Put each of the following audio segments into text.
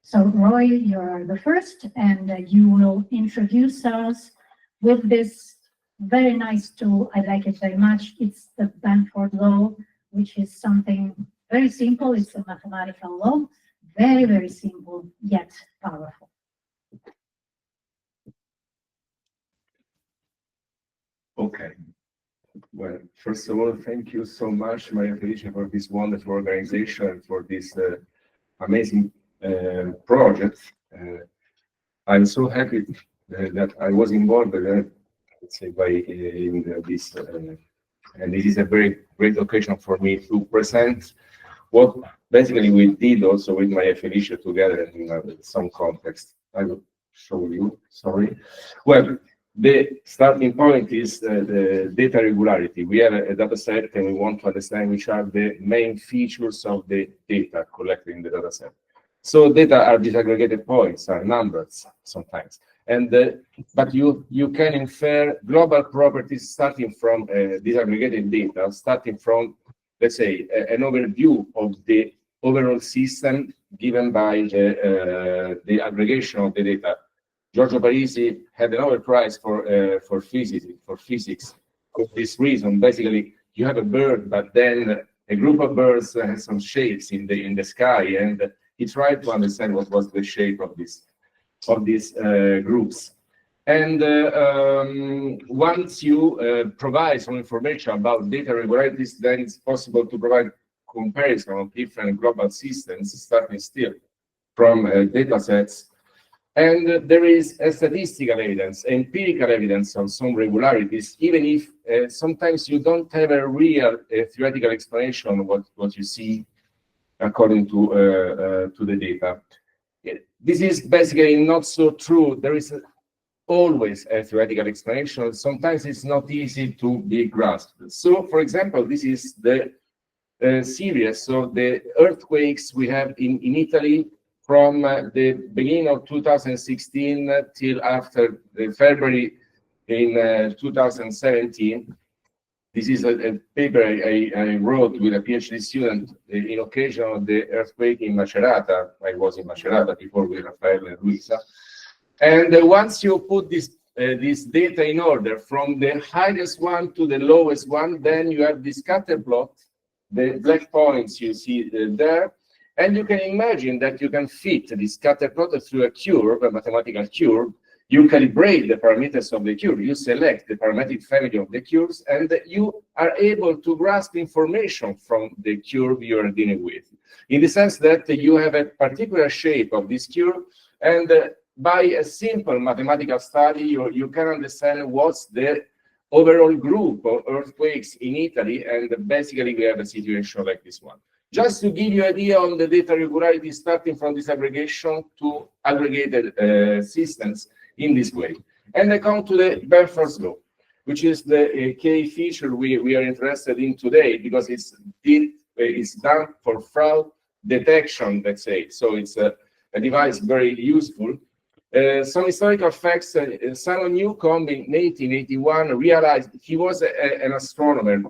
So Roy, you're the first, and you will introduce us with this very nice tool. I like it very much. It's the Benford law, which is something very simple. It's a mathematical law, very, very simple, yet powerful. Okay. Well, first of all, thank you so much, Maria Felice, for this wonderful organization, for this amazing project. I'm so happy that I was involved, let's say, by in this, and this is a very great occasion for me to present what basically we did also with Maria Felice together in some context. I will show you. Sorry. Well. The starting point is the data regularity. We have a data set and we want to understand which are the main features of the data collected in the data set. So data are disaggregated points, are numbers sometimes. And but you can infer global properties starting from disaggregated data, starting from, let's say, an overview of the overall system given by the aggregation of the data. Giorgio Parisi had a Nobel Prize for physics. For this reason, basically, you have a bird, but then a group of birds has some shapes in the sky, and he tried to understand what was the shape of these groups. And once you provide some information about data regularities, then it's possible to provide comparison of different global systems, starting still from data sets. And there is a statistical evidence, empirical evidence on some regularities, even if sometimes you don't have a real theoretical explanation of what you see according to the data. This is basically not so true. There is always a theoretical explanation. Sometimes it's not easy to be grasped. So, for example, this is the series of the earthquakes we have in Italy from the beginning of 2016 till after February in 2017. This is a paper I wrote with a PhD student in occasion of the earthquake in Macerata. I was in Macerata before with Rafael and Luisa. And once you put this data in order from the highest one to the lowest one, then you have this scatter plot, the black points you see there. And you can imagine that you can fit this scatter plot through a curve, a mathematical curve. You calibrate the parameters of the curve. You select the parametric family of the curves, and you are able to grasp information from the curve you are dealing with, in the sense that you have a particular shape of this curve, and by a simple mathematical study, you can understand what's the overall group of earthquakes in Italy, and basically we have a situation like this one. Just to give you an idea on the data regularity starting from disaggregation to aggregated systems in this way. And I come to the Benford's law, which is the key feature we are interested in today, because it's done for fraud detection, let's say. So it's a device very useful. Some historical facts, Simon Newcomb in 1881 realized, he was an astronomer.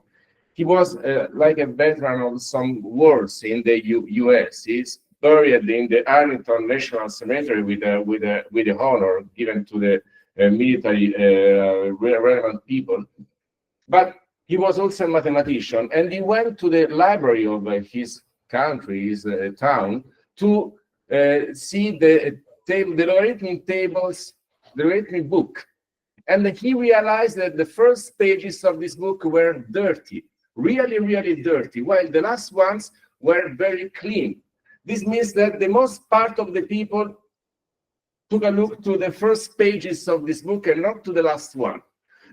He was like a veteran of some wars in the U.S. He's buried in the Arlington National Cemetery with the honor given to the military relevant people. But he was also a mathematician, and he went to the library of his country, his town, to see the logarithmic tables, the logarithmic book. And he realized that the first pages of this book were dirty. Really, really dirty, while the last ones were very clean. This means that the most part of the people took a look to the first pages of this book and not to the last one.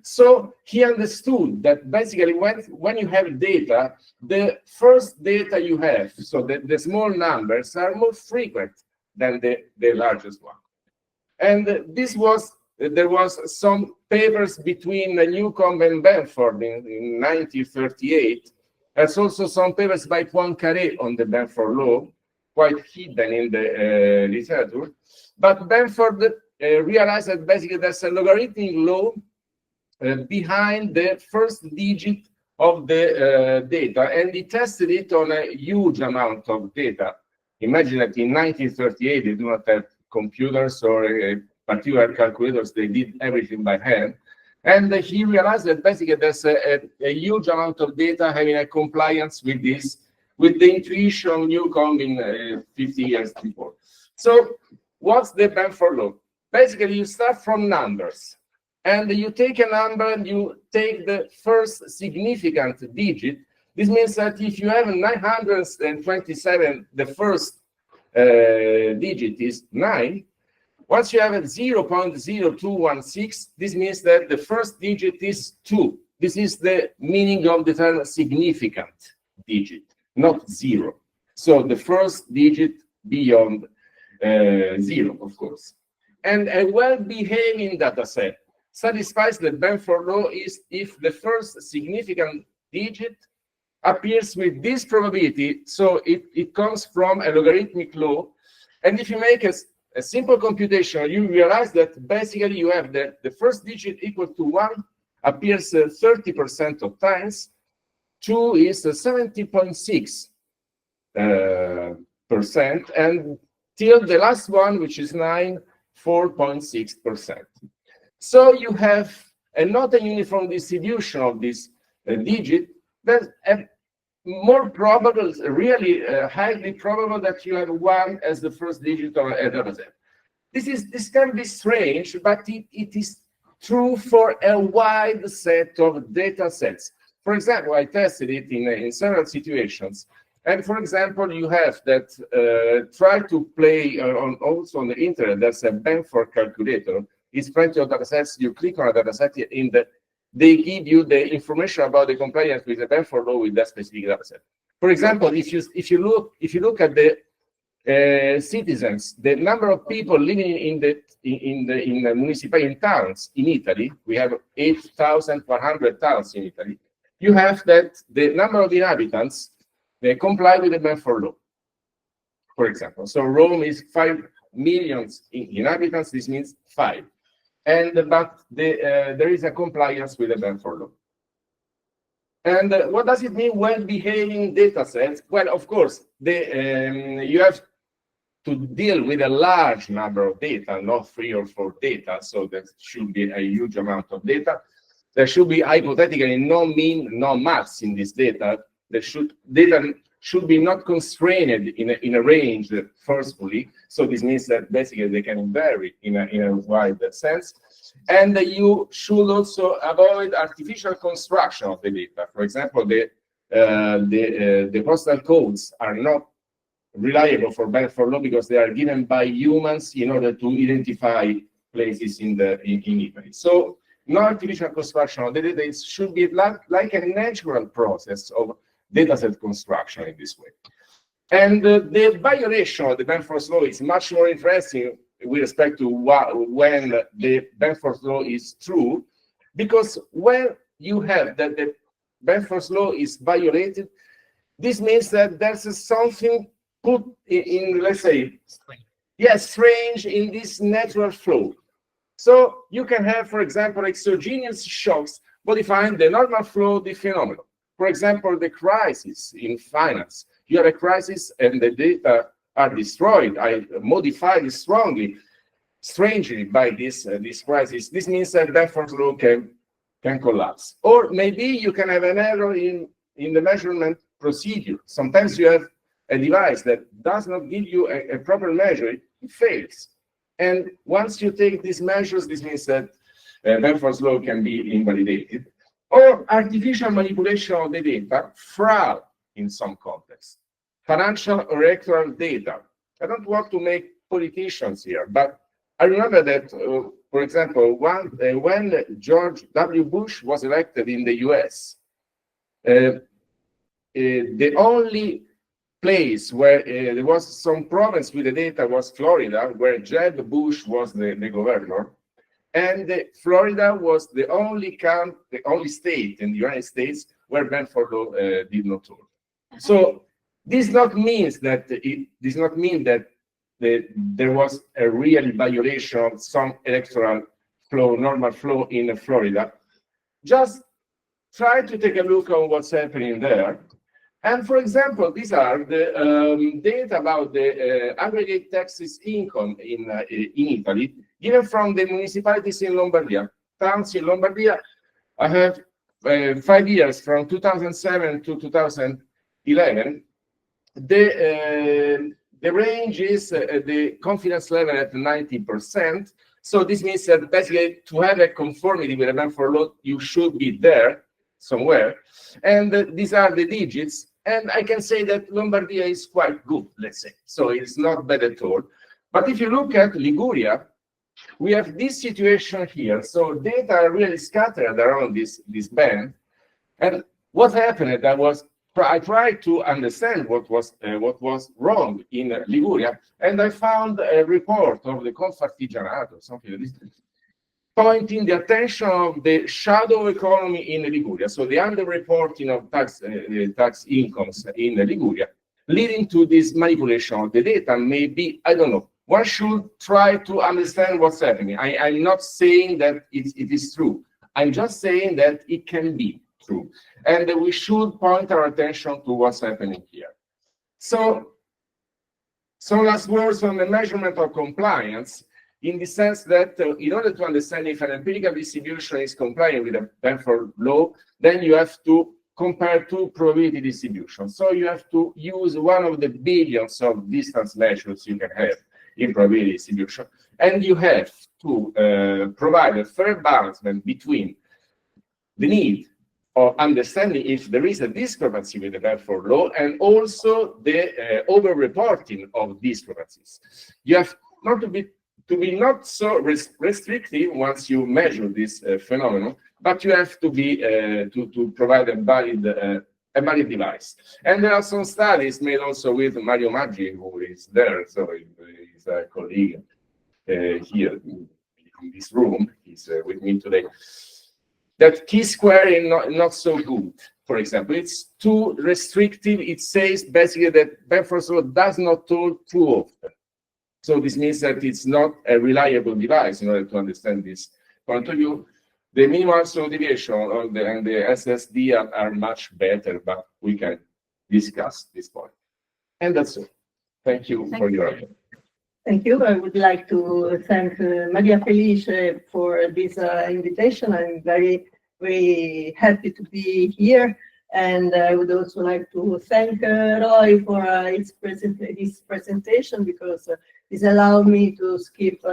So he understood that basically when you have data, the first data you have, so the small numbers are more frequent than the largest one. And there was some papers between Newcomb and Benford in 1938. There's also some papers by Poincaré on the Benford law, quite hidden in the literature. But Benford realized that basically there's a logarithmic law behind the first digit of the data, and he tested it on a huge amount of data Imagine that in 1938, they do not have computers or particular calculators. They did everything by hand. And he realized that basically there's a huge amount of data having a compliance with this, with the intuition of Newcomb in 50 years before. So what's the Benford law? Basically, you start from numbers, and you take a number and you take the first significant digit. This means that if you have 927, the first digit is 9. Once you have a 0.0216, this means that the first digit is 2. This is the meaning of the term significant digit, not 0. So the first digit beyond 0, of course. And a well-behaving data set satisfies the Benford law is if the first significant digit appears with this probability. So it comes from a logarithmic law. And if you make a simple computation, you realize that basically you have the first digit equal to 1 appears 30% of times, 2 is 70.6%, and till the last one, which is 9, 4.6%. So you have not a uniform distribution of this digit, but more probable, really highly probable that you have 1 as the first digit of a data set. This can be strange, but it is true for a wide set of data sets. For example, I tested it in several situations. And for example, you have that try to play also on the internet. There's a Benford calculator. It's plenty of data sets. You click on a data set they give you the information about the compliance with the Benford law with that specific data set. For example, if you look at the citizens, the number of people living in the municipality in towns in Italy, we have 8,100 towns in Italy. You have that the number of inhabitants they comply with the Benford law. For example, so Rome is 5 million inhabitants. This means 5. But there is a compliance with the Benford law. And what does it mean when behaving data sets? Well, of course, you have to deal with a large number of data, not 3 or 4 data. So there should be a huge amount of data. There should be hypothetically no mean, no mass in this data. Data should be not constrained in a range forcefully. So this means that basically they can vary in a wide sense. And you should also avoid artificial construction of the data. For example, the postal codes are not reliable for Benford law because they are given by humans in order to identify places in Italy. So no artificial construction of the data. It should be like a natural process of dataset construction in this way. And the violation of the Benford law is much more interesting with respect to when the Benford law is true, because when you have that the Benford law is violated, this means that there's something put in, let's say, strange in this natural flow. So you can have, for example, exogenous shocks modifying the normal flow of the phenomenon. For example, the crisis in finance. You have a crisis and the data are destroyed, modified strangely by this crisis. This means that Benford law can collapse. Or maybe you can have an error in the measurement procedure. Sometimes you have a device that does not give you a proper measure, it fails. And once you take these measures, this means that Benford law can be invalidated. Or artificial manipulation of the data, fraud in some context, financial or electoral data. I don't want to make politicians here, but I remember that, for example, when George W. Bush was elected in the US, the only place where there was some problems with the data was Florida, where Jeb Bush was the governor. And Florida was the only state in the United States where Benford law did not hold. So this does not mean that there was a real violation of some electoral flow, normal flow in Florida. Just try to take a look on what's happening there. And for example, these are the data about the aggregate taxes income in Italy, given from the municipalities in Lombardia. Towns in Lombardia, I have 5 years from 2007 to 2011. The range is the confidence level at 90%. So this means that basically to have a conformity with a Benford law, you should be there somewhere. And these are the digits. And I can say that Lombardia is quite good, let's say. So it's not bad at all. But if you look at Liguria, we have this situation here. So data are really scattered around this band. And what happened, I tried to understand what was wrong in Liguria, and I found a report of the Confartigianato, something like this, pointing the attention of the shadow economy in Liguria, so the underreporting of tax incomes in Liguria, leading to this manipulation of the data. Maybe, I don't know, one should try to understand what's happening. I'm not saying that it is true. I'm just saying that it can be true. And we should point our attention to what's happening here. So, some last words on the measurement of compliance, in the sense that in order to understand if an empirical distribution is compliant with a Benford law, then you have to compare two probability distributions. So you have to use one of the billions of distance measures you can have in probability distribution, and you have to provide a fair balancement between the need of understanding if there is a discrepancy with the Benford law and also the over-reporting of discrepancies. You have not to be not so restrictive once you measure this phenomenon, but you have to be to provide a valid device. And there are some studies made also with Mario Maggi, who is there, so he's a colleague here in this room. He's with me today. That T-square is not so good. For example, it's too restrictive. It says basically that Benford's law does not hold too often. So this means that it's not a reliable device in order to understand this point of view. The minimal standard deviation and the SSD are much better, but we can discuss this point. And that's all. Thank you for your attention. Thank you. I would like to thank Maria Felice for this invitation. I'm very, very happy to be here. And I would also like to thank Roy for his presentation, because this allowed me to skip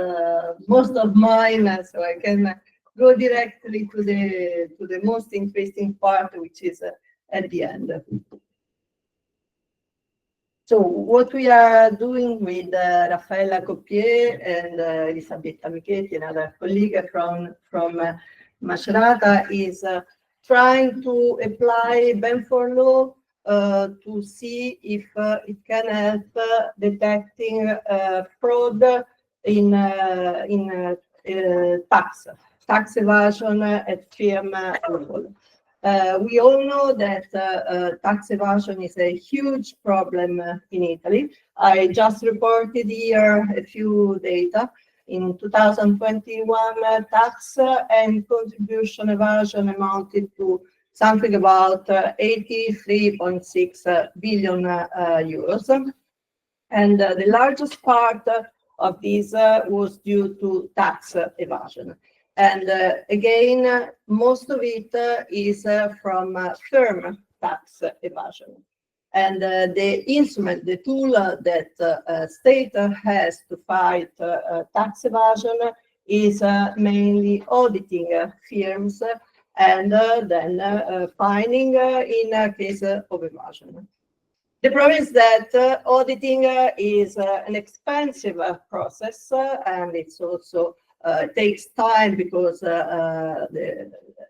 most of mine, so I can go directly to the most interesting part, which is at the end. So what we are doing with Raffaella Coppier and Elisabetta Michetti, another colleague from Macerata, is trying to apply Benford law to see if it can help detecting fraud in tax evasion at firm level. We all know that tax evasion is a huge problem in Italy. I just reported here a few data. In 2021, tax and contribution evasion amounted to something about 83.6 billion euros. And the largest part of this was due to tax evasion. And again, most of it is from firm tax evasion. And the instrument, the tool that state has to fight tax evasion is mainly auditing firms and then fining in case of evasion. The problem is that auditing is an expensive process, and it's also takes time, because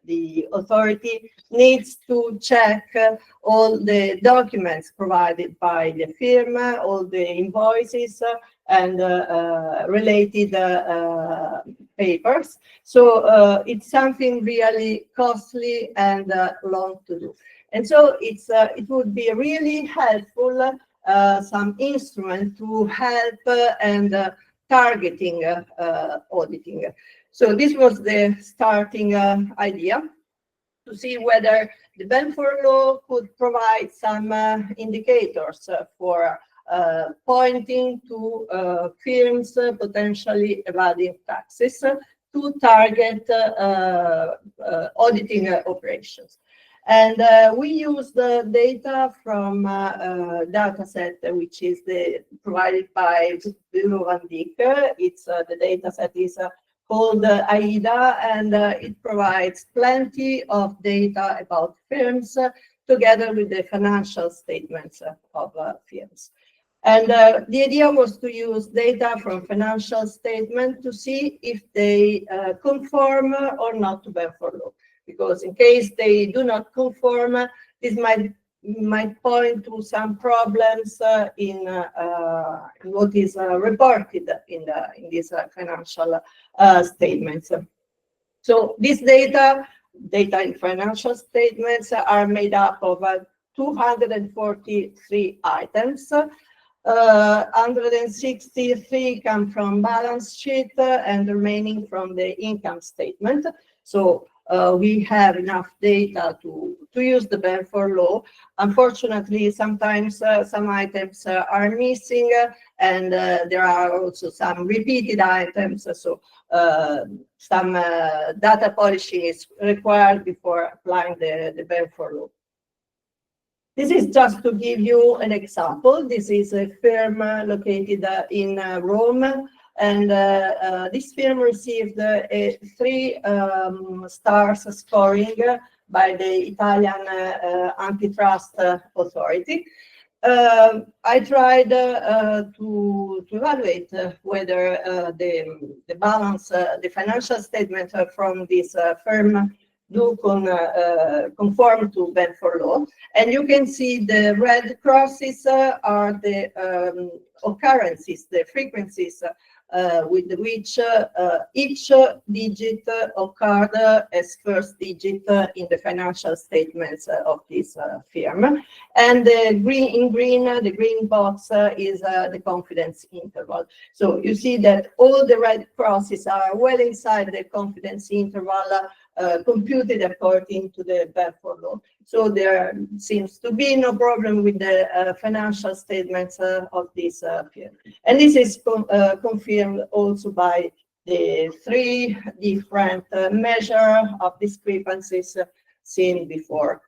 the authority needs to check all the documents provided by the firm, all the invoices and related papers. So it's something really costly and long to do. And so it would be really helpful, some instrument to help and targeting auditing. So this was the starting idea. to see whether the Benford law could provide some indicators for pointing to firms potentially evading taxes to target auditing operations. And we use the data from a data set which is provided by Bureau van Dijk. It's the data set is called AIDA, and it provides plenty of data about firms together with the financial statements of firms. And the idea was to use data from financial statement to see if they conform or not to Benford law. Because in case they do not conform, this might point to some problems in what is reported in these financial statements. So this data in financial statements are made up of 243 items. 163 come from balance sheet and the remaining from the income statement. So we have enough data to use the Benford law. Unfortunately, sometimes some items are missing, and there are also some repeated items. So some data polishing is required before applying the Benford law. This is just to give you an example. This is a firm located in Rome. And this firm received a 3 stars scoring by the Italian antitrust authority. I tried to evaluate whether the balance, the financial statement from this firm do conform to Benford law. And you can see the red crosses are the occurrences, the frequencies with which each digit occurred as first digit in the financial statements of this firm. And in green, the green box is the confidence interval. So you see that all the red crosses are well inside the confidence interval computed according to the Benford law. So there seems to be no problem with the financial statements of this firm. And this is confirmed also by the 3 different measures of discrepancies seen before.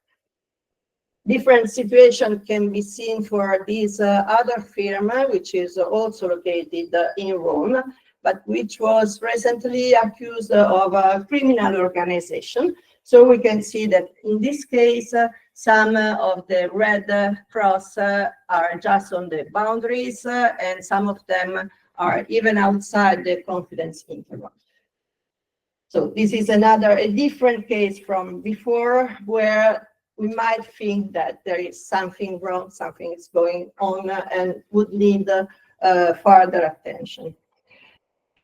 Different situation can be seen for this other firm, which is also located in Rome, but which was recently accused of a criminal organization. So we can see that in this case, some of the red cross are just on the boundaries, and some of them are even outside the confidence interval. So this is a different case from before, where we might think that there is something wrong, something is going on, and would need further attention.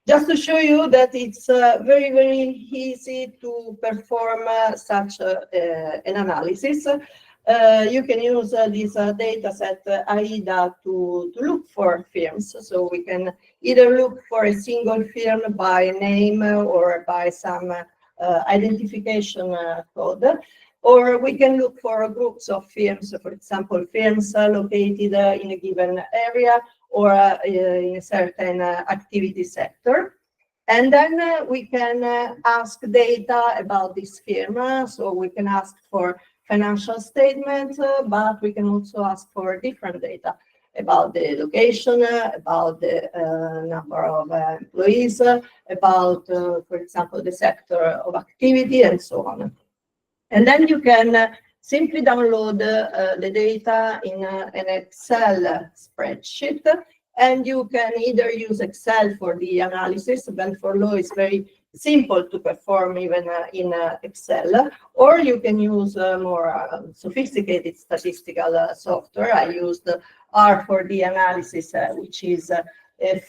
Just to show you that it's very, very easy to perform such an analysis. You can use this data set AIDA to look for firms. So we can either look for a single firm by name or by some identification code, or we can look for groups of firms, for example, firms located in a given area or in a certain activity sector. And then we can ask data about this firm. So we can ask for financial statement, but we can also ask for different data about the location, about the number of employees, about, for example, the sector of activity, and so on. And then you can simply download the data in an Excel spreadsheet, and you can either use Excel for the analysis. Benford law is very simple to perform even in Excel, or you can use more sophisticated statistical software. I used R for the analysis, which is a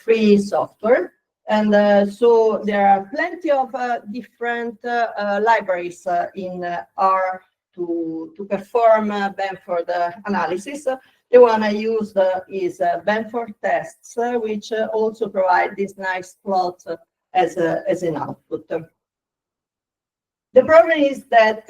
free software. And so there are plenty of different libraries in R to perform Benford analysis. The one I used is Benford tests, which also provide this nice plot as an output. The problem is that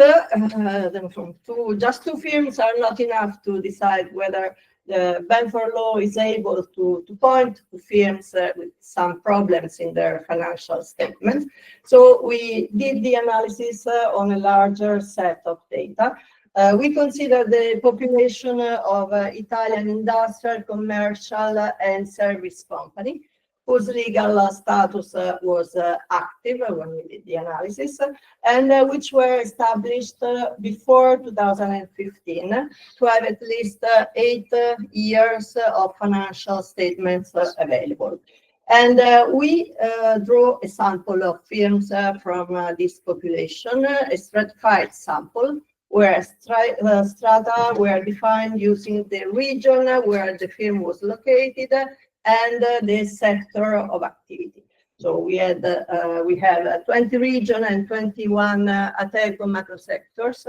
just two firms are not enough to decide whether the Benford law is able to point to firms with some problems in their financial statements. So we did the analysis on a larger set of data. We consider the population of Italian industrial, commercial, and service company, whose legal status was active when we did the analysis, and which were established before 2015 to have at least 8 years of financial statements available. And we drew a sample of firms from this population, a stratified sample, where strata were defined using the region where the firm was located and the sector of activity. So we have 20 regions and 21 Ateco macro sectors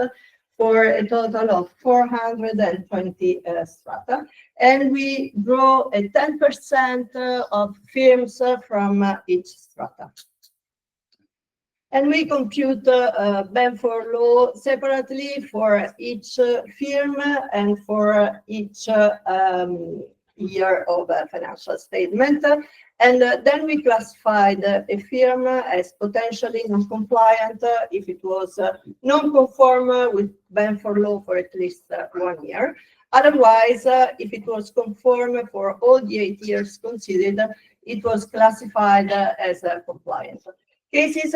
for a total of 420 strata. And we draw a 10% of firms from each strata. And we compute Benford law separately for each firm and for each year of financial statement. And then we classified a firm as potentially non-compliant if it was non-conform with Benford law for at least 1 year. Otherwise, if it was conform for all the 8 years considered, it was classified as compliant. Cases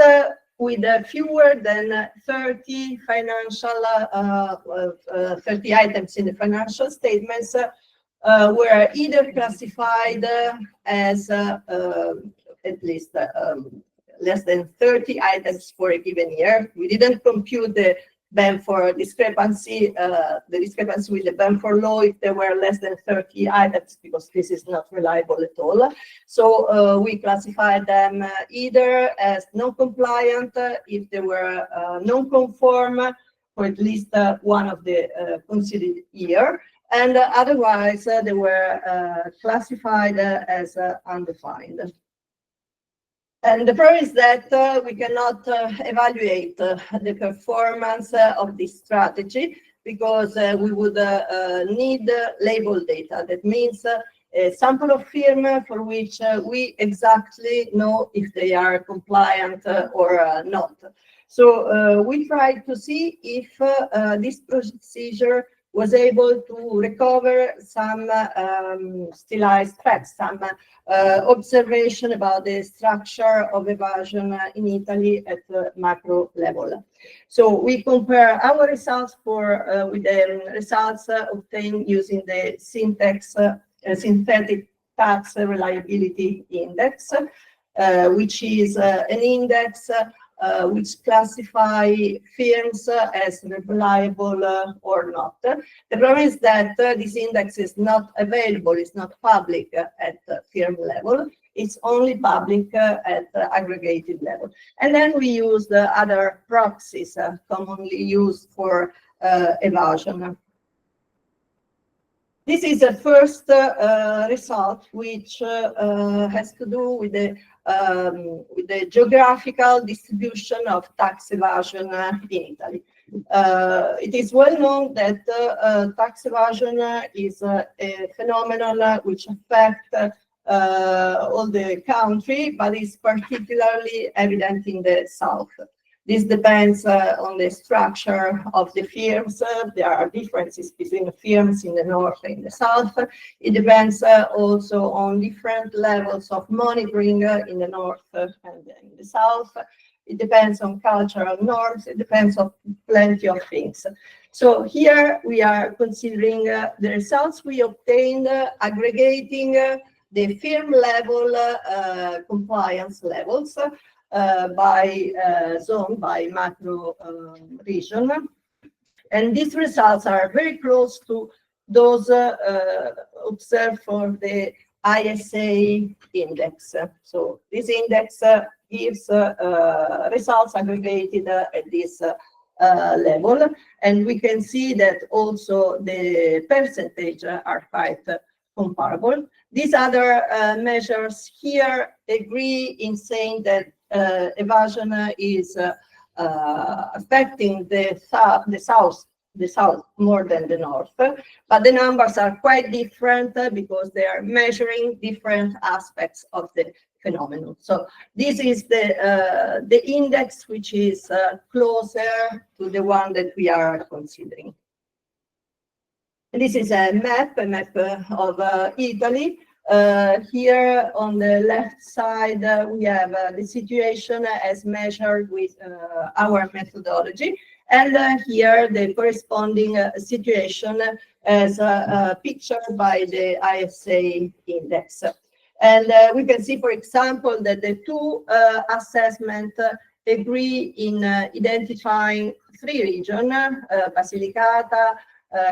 with fewer than 30 items in the financial statements were either classified as at least less than 30 items for a given year. We didn't compute the Benford discrepancy, the discrepancy with the Benford law if there were less than 30 items, because this is not reliable at all. So we classified them either as non-compliant if they were non-conform for at least one of the considered year, and otherwise they were classified as undefined. And the problem is that we cannot evaluate the performance of this strategy because we would need label data. That means a sample of firm for which we exactly know if they are compliant or not. So we tried to see if this procedure was able to recover some stylized facts, some observation about the structure of evasion in Italy at the macro level. So we compare our results with the results obtained using the synthetic tax reliability index, which is an index which classify firms as reliable or not. The problem is that this index is not available, it's not public at firm level, it's only public at aggregated level. And then we use the other proxies commonly used for evasion. This is the first result, which has to do with the geographical distribution of tax evasion in Italy. It is well known that tax evasion is a phenomenon which affects all the country, but is particularly evident in the south. This depends on the structure of the firms. There are differences between the firms in the north and in the south. It depends also on different levels of monitoring in the north and in the south. It depends on cultural norms. It depends on plenty of things. So here we are considering the results we obtained aggregating the firm level compliance levels by zone, by macro region. And these results are very close to those observed for the ISA index. So this index gives results aggregated at this level. And we can see that also the percentage are quite comparable. These other measures here agree in saying that evasion is affecting the south more than the north, but the numbers are quite different because they are measuring different aspects of the phenomenon. So this is the index which is closer to the one that we are considering. And this is a map of Italy. Here on the left side, we have the situation as measured with our methodology. And here the corresponding situation as pictured by the ISA index. And we can see, for example, that the two assessments agree in identifying three regions, Basilicata,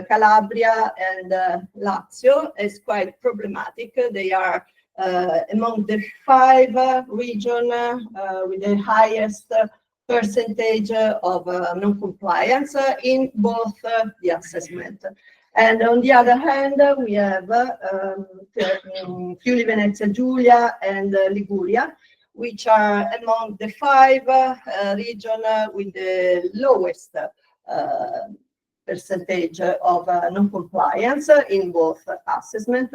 Calabria, and Lazio, as quite problematic. They are among the 5 regions with the highest percentage of non-compliance in both the assessment. And on the other hand, we have Friuli Venezia Giulia and Liguria, which are among the 5 regions with the lowest percentage of non-compliance in both assessment.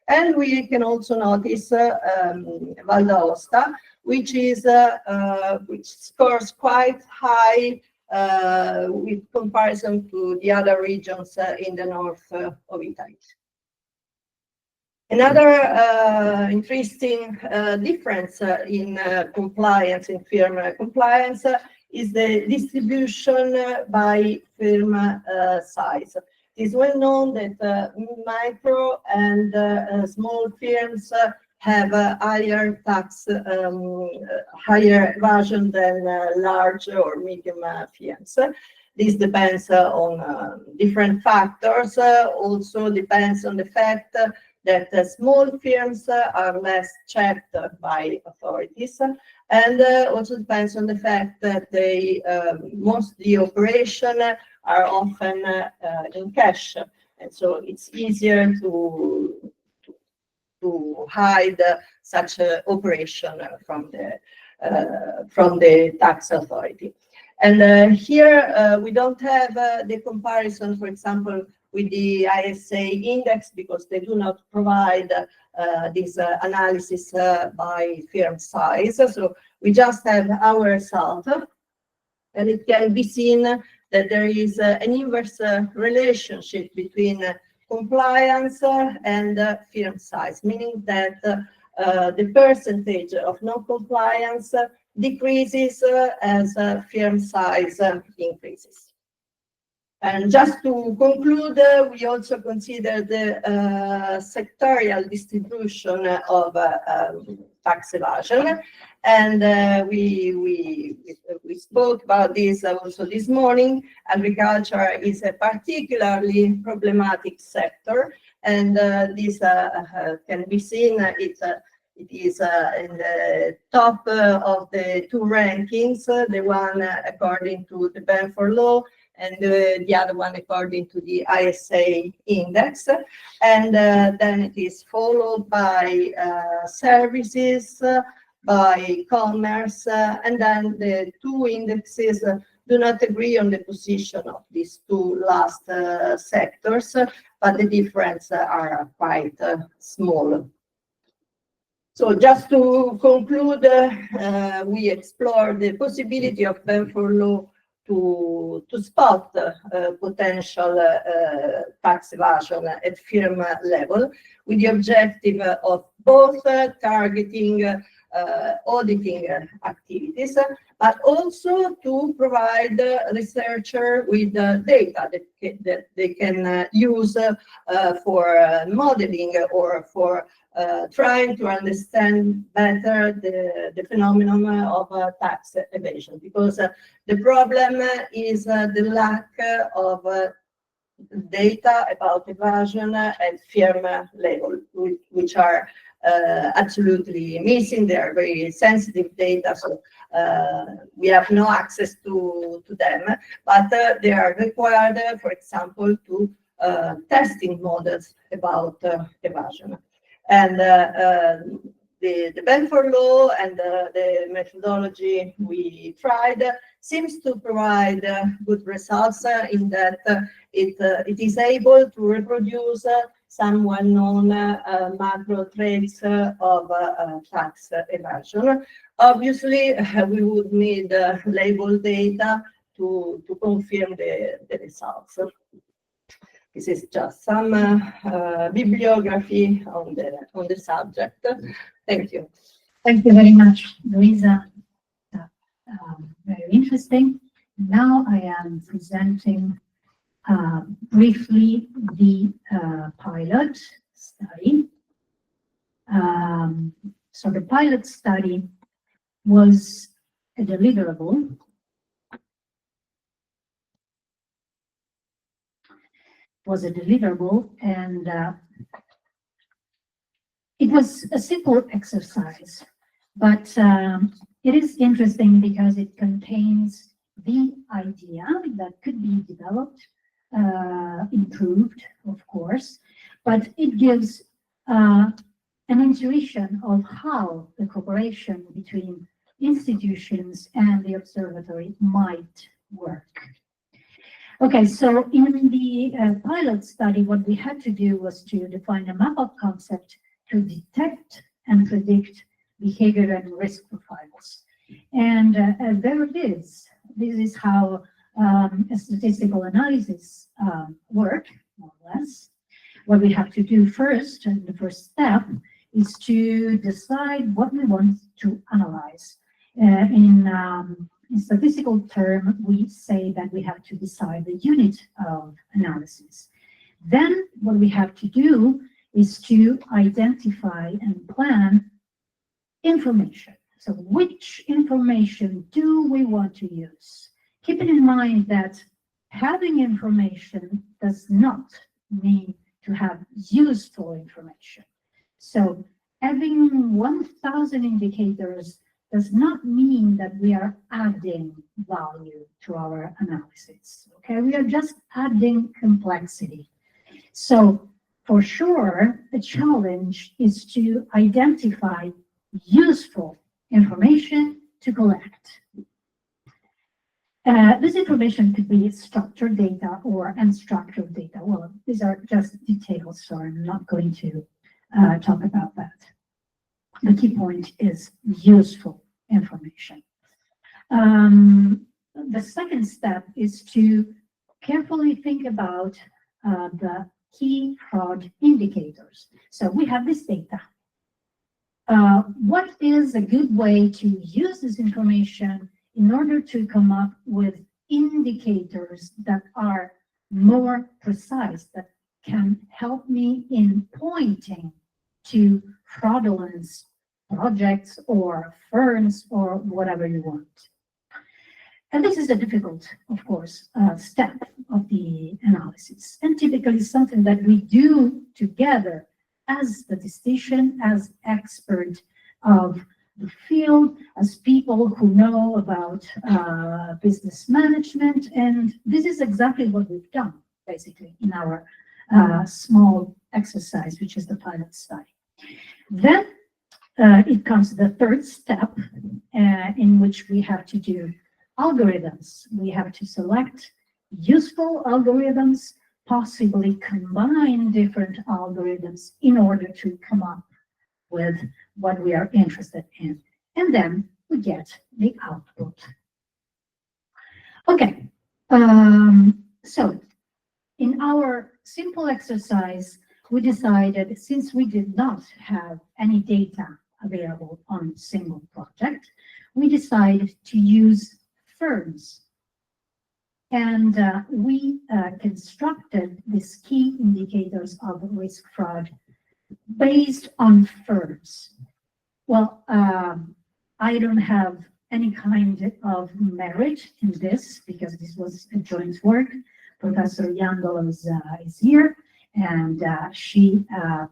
And we can also notice Val d'Aosta, which scores quite high with comparison to the other regions in the north of Italy. Another interesting difference in compliance, in firm compliance, is the distribution by firm size. It is well known that micro and small firms have a higher tax, higher evasion than large or medium firms. This depends on different factors. Also depends on the fact that small firms are less checked by authorities, and also depends on the fact that they mostly operation are often in cash, and so it's easier to hide such an operation from the tax authority. And here we don't have the comparison, for example, with the ISA index, because they do not provide this analysis by firm size. So we just have our result, and it can be seen that there is an inverse relationship between compliance and firm size, meaning that the percentage of non-compliance decreases as firm size increases. And just to conclude, we also consider the sectorial distribution of tax evasion, and we spoke about this also this morning. Agriculture is a particularly problematic sector, and this can be seen. It is in the top of the two rankings, the one according to the Benford Law, and the other one according to the ISA index. And then it is followed by services, by commerce, and then the two indexes do not agree on the position of these two last sectors, but the difference are quite small. So just to conclude, we explore the possibility of Benford Law to spot potential tax evasion at firm level, with the objective of both targeting auditing activities, but also to provide researcher with data that they can use for modeling or for trying to understand better the phenomenon of tax evasion, because the problem is the lack of data about evasion at firm level, which are absolutely missing. They are very sensitive data, so we have no access to them, but they are required, for example, to testing models about evasion. And the Benford Law and the methodology we tried seems to provide good results in that it is able to reproduce some well-known macro traits of tax evasion. Obviously, we would need label data to confirm the results. This is just some bibliography on the subject. Thank you. Thank you very much, Luisa. Very interesting. Now I am presenting briefly the pilot study. So the pilot study was a deliverable. And it was a simple exercise, but it is interesting because it contains the idea that could be developed, improved, of course, but it gives an intuition of how the cooperation between institutions and the observatory might work. Okay, so in the pilot study, what we had to do was to define a map of concept to detect and predict behavior and risk profiles. And there it is. This is how a statistical analysis works, more or less. What we have to do first, and the first step, is to decide what we want to analyze. In statistical term, we say that we have to decide the unit of analysis. Then what we have to do is to identify and plan information. So which information do we want to use? Keeping in mind that having information does not mean to have useful information. So having 1,000 indicators does not mean that we are adding value to our analysis. Okay, we are just adding complexity. So for sure, the challenge is to identify useful information to collect. This information could be structured data or unstructured data. Well, these are just details, so I'm not going to talk about that. The key point is useful information. The second step is to carefully think about the key fraud indicators. So we have this data. What is a good way to use this information in order to come up with indicators that are more precise, that can help me in pointing to fraudulent projects or firms or whatever you want. And this is a difficult, of course, step of the analysis, and typically something that we do together as statistician, as expert of the field, as people who know about business management. And this is exactly what we've done, basically, in our small exercise, which is the pilot study. Then it comes to the third step, in which we have to do algorithms. We have to select useful algorithms, possibly combine different algorithms in order to come up with what we are interested in. And then we get the output. Okay, so in our simple exercise, we decided, since we did not have any data available on a single project, we decided to use firms. And we constructed these key indicators of risk fraud based on firms. Well, I don't have any kind of merit in this because this was a joint work. Professor Yandel is here, and she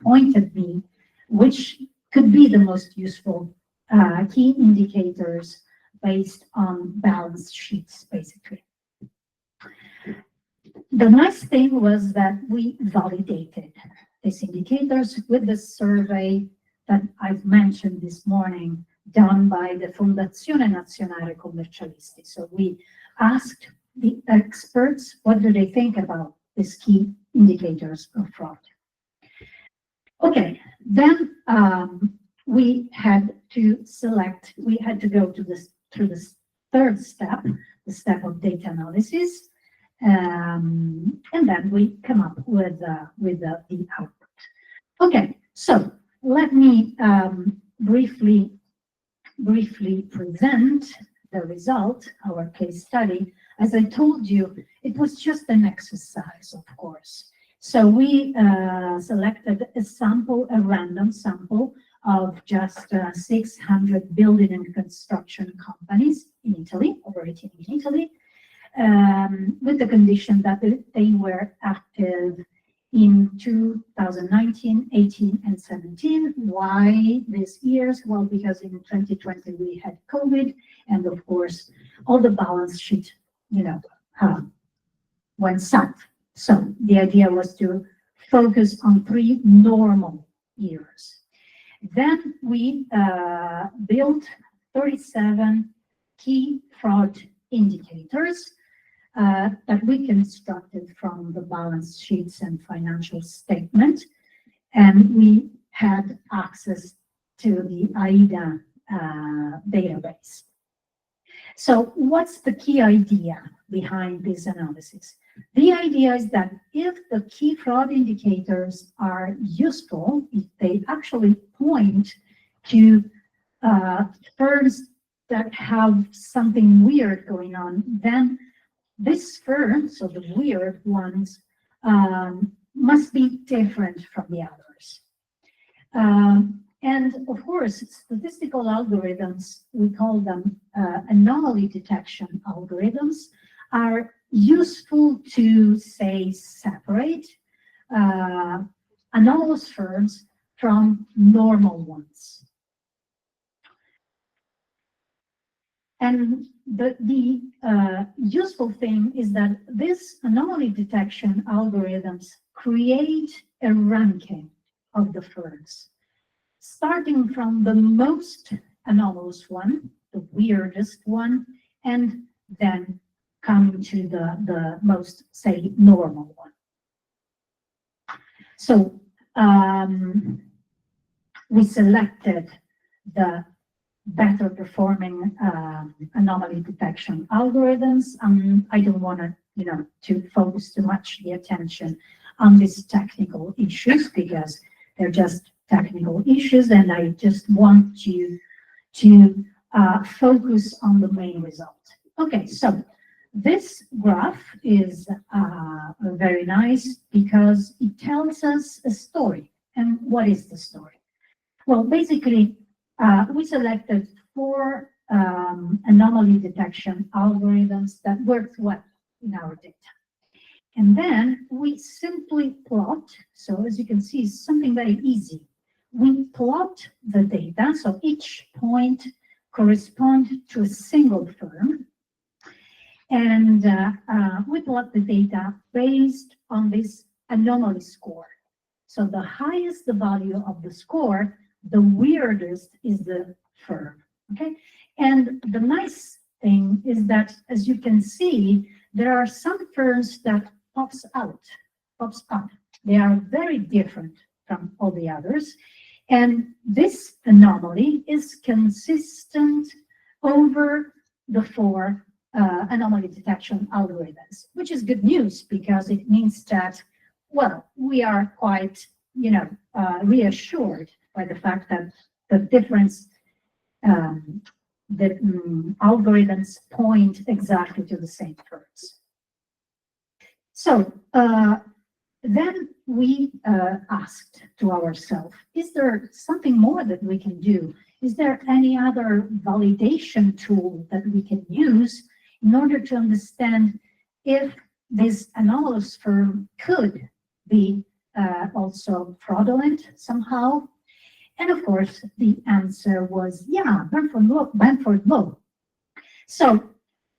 pointed me which could be the most useful key indicators based on balance sheets, basically. The nice thing was that we validated these indicators with the survey that I've mentioned this morning done by the Fondazione Nazionale Commercialisti. So we asked the experts, what do they think about these key indicators of fraud? Okay, then we had to select, we had to go to this through this third step, the step of data analysis, and then we come up with the output. Okay, so let me briefly present the result, our case study. As I told you, it was just an exercise, of course. So we selected a sample, a random sample of just 600 building and construction companies in Italy, operating in Italy, with the condition that they were active in 2019, 18, and 17. Why these years? Well, because in 2020 we had COVID, and of course, all the balance sheet, went south. So the idea was to focus on 3 normal years. Then we built 37 key fraud indicators that we constructed from the balance sheets and financial statement, and we had access to the AIDA database. So what's the key idea behind this analysis? The idea is that if the key fraud indicators are useful, if they actually point to firms that have something weird going on, then this firm, so the weird ones, must be different from the others. And of course, statistical algorithms, we call them anomaly detection algorithms, are useful to, say, separate anomalous firms from normal ones. And the useful thing is that these anomaly detection algorithms create a ranking of the firms, starting from the most anomalous one, the weirdest one, and then coming to the most, say, normal one. So we selected the better performing anomaly detection algorithms. I don't want to focus too much the attention on these technical issues because they're just technical issues, and I just want you to focus on the main result. Okay, so this graph is very nice because it tells us a story. And what is the story? Well, basically, we selected 4 anomaly detection algorithms that worked well in our data. And then we simply plot, so as you can see, it's something very easy. We plot the data, so each point corresponds to a single firm. And we plot the data based on this anomaly score. So the highest the value of the score, the weirdest is the firm, okay? And the nice thing is that, as you can see, there are some firms that pops up. They are very different from all the others. And this anomaly is consistent over the 4 anomaly detection algorithms, which is good news because it means that, well, we are quite, reassured by the fact that the difference, algorithms point exactly to the same firms. So then we asked to ourselves, is there something more that we can do? Is there any other validation tool that we can use in order to understand if this anomalous firm could be also fraudulent somehow? And of course, the answer was, yeah, Benford Law. So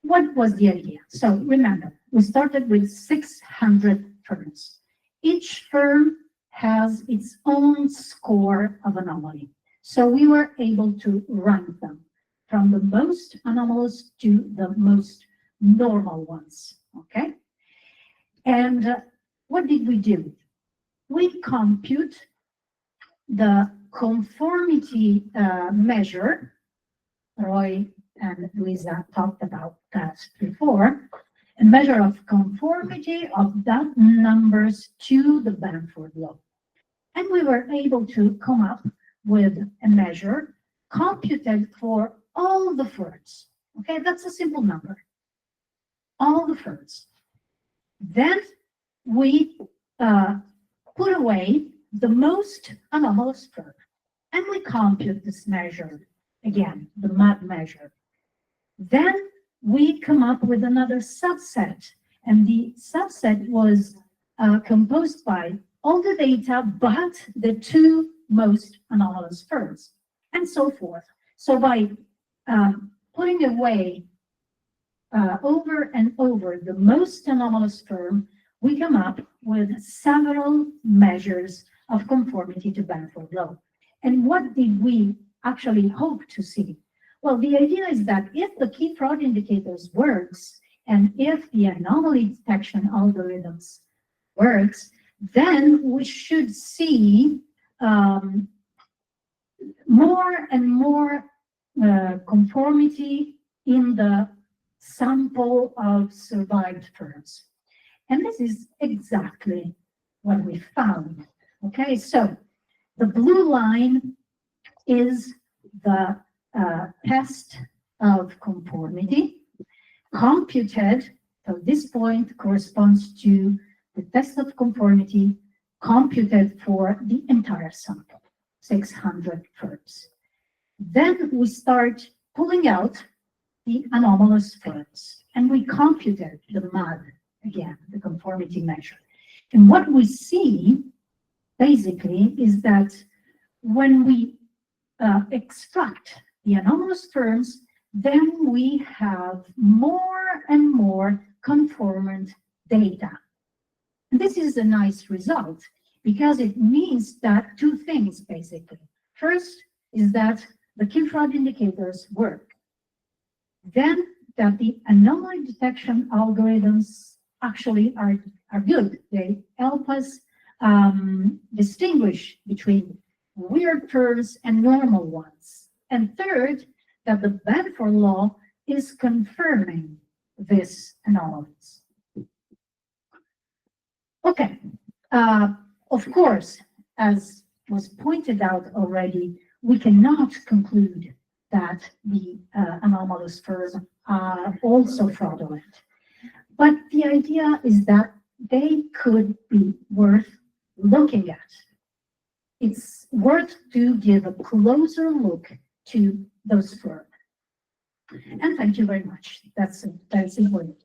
what was the idea? So remember, we started with 600 firms. Each firm has its own score of anomaly. So we were able to rank them from the most anomalous to the most normal ones, okay? And what did we do? We compute the conformity measure. Roy and Luisa talked about that before. A measure of conformity of that numbers to the Bamford law. And we were able to come up with a measure computed for all the ferns. Okay, that's a simple number. All the ferns. Then we put away the most anomalous fern, and we compute this measure again, the mud measure. Then we come up with another subset, and the subset was composed by all the data but the two most anomalous ferns, and so forth. So by putting away over and over the most anomalous fern, we come up with several measures of conformity to Bamford law. And what did we actually hope to see? Well, the idea is that if the key fraud indicators works, and if the anomaly detection algorithms works, then we should see more and more conformity in the sample of survived ferns. And this is exactly what we found. Okay, so the blue line is the test of conformity computed. So this point corresponds to the test of conformity computed for the entire sample, 600 ferns. Then we start pulling out the anomalous ferns, and we computed the mud, again, the conformity measure. And what we see, basically, is that when we extract the anomalous ferns, then we have more and more conformant data. And this is a nice result because it means that two things, basically. First is that the key fraud indicators work. Then that the anomaly detection algorithms actually are good. They help us distinguish between weird ferns and normal ones. And third, that the Bamford law is confirming these anomalies. Okay, of course, as was pointed out already, we cannot conclude that the anomalous ferns are also fraudulent. But the idea is that they could be worth looking at. It's worth to give a closer look to those ferns. And thank you very much. That's important.